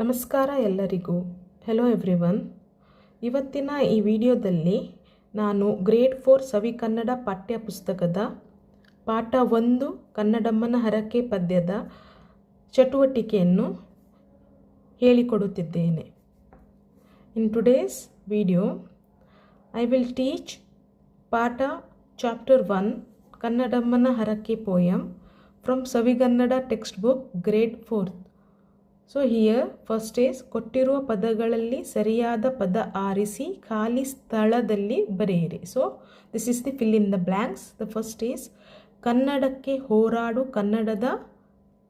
ನಮಸ್ಕಾರ ಎಲ್ಲರಿಗೂ. Hello everyone. ಇವತ್ತಿನ ಈ ವಿಡಿಯೋದಲ್ಲಿ ನಾನು ಗ್ರೇಡ್ 4 ಸವಿಕನ್ನಡ ಪಠ್ಯ ಪುಸ್ತಕದ ಪಾಠ 1 ಕನ್ನಡಮ್ಮನ ಹರಕೆ ಪದ್ಯದ ಚಟುವಟಿಕೆಯನ್ನು ಹೇಳಿಕೊಡುತ್ತಿದ್ದೇನೆ. In today's video I will teach ಪಾಠ ಚಾಪ್ಟರ್ 1 ಕನ್ನಡಮ್ಮನ ಹರಕೆ poem from Savigannada textbook grade 4. So here first is ಕೊಟ್ಟಿರುವ ಪದಗಳಲ್ಲಿ ಸರಿಯಾದ ಪದ ಆರಿಸಿ ಖಾಲಿ ಸ್ಥಳದಲ್ಲಿ ಬರೆಯಿರಿ. So this is the fill in the blanks. The first is ಕನ್ನಡಕ್ಕೆ ಹೋರಾಡು ಕನ್ನಡದ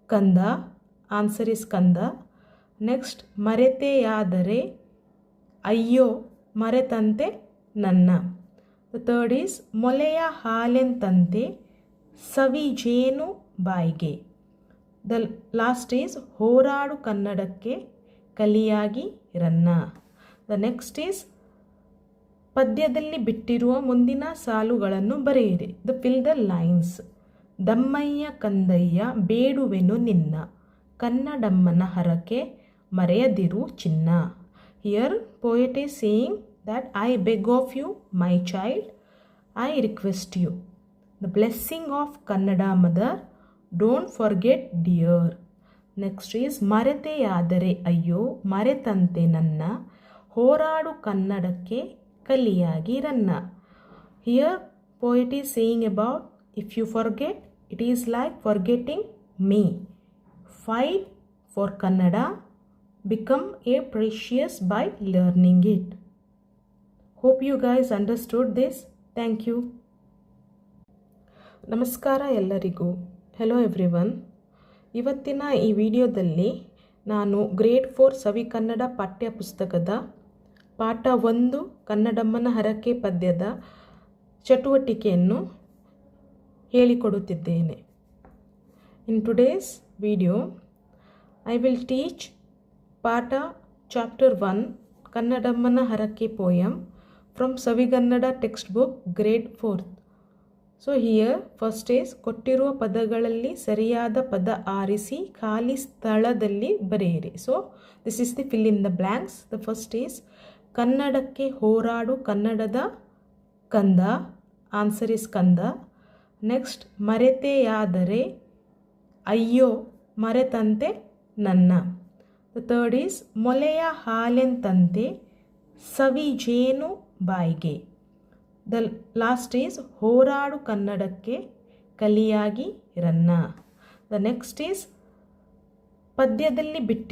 ಕಂದ. ಆನ್ಸರ್ ಈಸ್ ಕಂದ. ನೆಕ್ಸ್ಟ್ ಮರೆತೆಯಾದರೆ ಅಯ್ಯೋ ಮರೆತಂತೆ ನನ್ನ. ದ ಥರ್ಡ್ ಈಸ್ ಮೊಲೆಯ ಹಾಲೆಂತಂತೆ ಸವಿ ಜೇನು ಬಾಯಿಗೆ. ದ ಲಾಸ್ಟ್ ಈಸ್ ಹೋರಾಡು ಕನ್ನಡಕ್ಕೆ ಕಲಿಯಾಗಿ ರನ್ನ. ದ ನೆಕ್ಸ್ಟ್ ಈಸ್ ಪದ್ಯದಲ್ಲಿ ಬಿಟ್ಟಿರುವ ಮುಂದಿನ ಸಾಲುಗಳನ್ನು ಬರೆಯಿರಿ. The fill the lines. ದಮ್ಮಯ್ಯ ಕಂದಯ್ಯ ಬೇಡುವೆನು ನಿನ್ನ ಕನ್ನಡಮ್ಮನ ಹರಕೆ ಮರೆಯದಿರು ಚಿನ್ನ. Here poet is saying that I beg of you, my child, I request you. The blessing of Kannada mother, don't forget dear. Next is ಮರೆತೆಯಾದರೆ ಅಯ್ಯೋ ಮರೆತಂತೆ ನನ್ನ ಹೋರಾಡು ಕನ್ನಡಕ್ಕೆ ಕಲಿಯಾಗಿ ರನ್ನ. Here poet is saying about if you forget, it is like forgetting me. Fight for Kannada, become a precious by learning it. Hope you guys understood this. Thank you. ನಮಸ್ಕಾರ ಎಲ್ಲರಿಗೂ. Hello everyone. ಇವತ್ತಿನ ಈ ವಿಡಿಯೋದಲ್ಲಿ ನಾನು grade 4 ಸವಿಕನ್ನಡ ಪಠ್ಯ ಪುಸ್ತಕದ ಪಾಠ 1 ಕನ್ನಡಮ್ಮನ ಹರಕೆ ಪದ್ಯದ ಚಟುವಟಿಕೆಯನ್ನು ಹೇಳಿಕೊಡುತ್ತಿದ್ದೇನೆ. In today's video I will teach ಪಾಠ ಚಾಪ್ಟರ್ 1 ಕನ್ನಡಮ್ಮನ ಹರಕೆ poem from Savigannada textbook grade 4. So here first is ಕೊಟ್ಟಿರುವ ಪದಗಳಲ್ಲಿ ಸರಿಯಾದ ಪದ ಆರಿಸಿ ಖಾಲಿ ಸ್ಥಳದಲ್ಲಿ ಬರೆಯಿರಿ. So this is the fill in the blanks. The first is ಕನ್ನಡಕ್ಕೆ ಹೋರಾಡು ಕನ್ನಡದ ಕಂದ. ಆನ್ಸರ್ ಈಸ್ ಕಂದ. ನೆಕ್ಸ್ಟ್ ಮರೆತೆಯಾದರೆ ಅಯ್ಯೋ ಮರೆತಂತೆ ನನ್ನ. ದ ಥರ್ಡ್ ಈಸ್ ಮೊಲೆಯ ಹಾಲೆಂತಂತೆ ಸವಿ ಜೇನು ಬಾಯಿಗೆ. ದ ಲಾಸ್ಟ್ ಈಸ್ ಹೋರಾಡು ಕನ್ನಡಕ್ಕೆ ಕಲಿಯಾಗಿ ರನ್ನ. ದ ನೆಕ್ಸ್ಟ್ ಈಸ್ ಪದ್ಯದಲ್ಲಿ ಬಿಟ್ಟಿ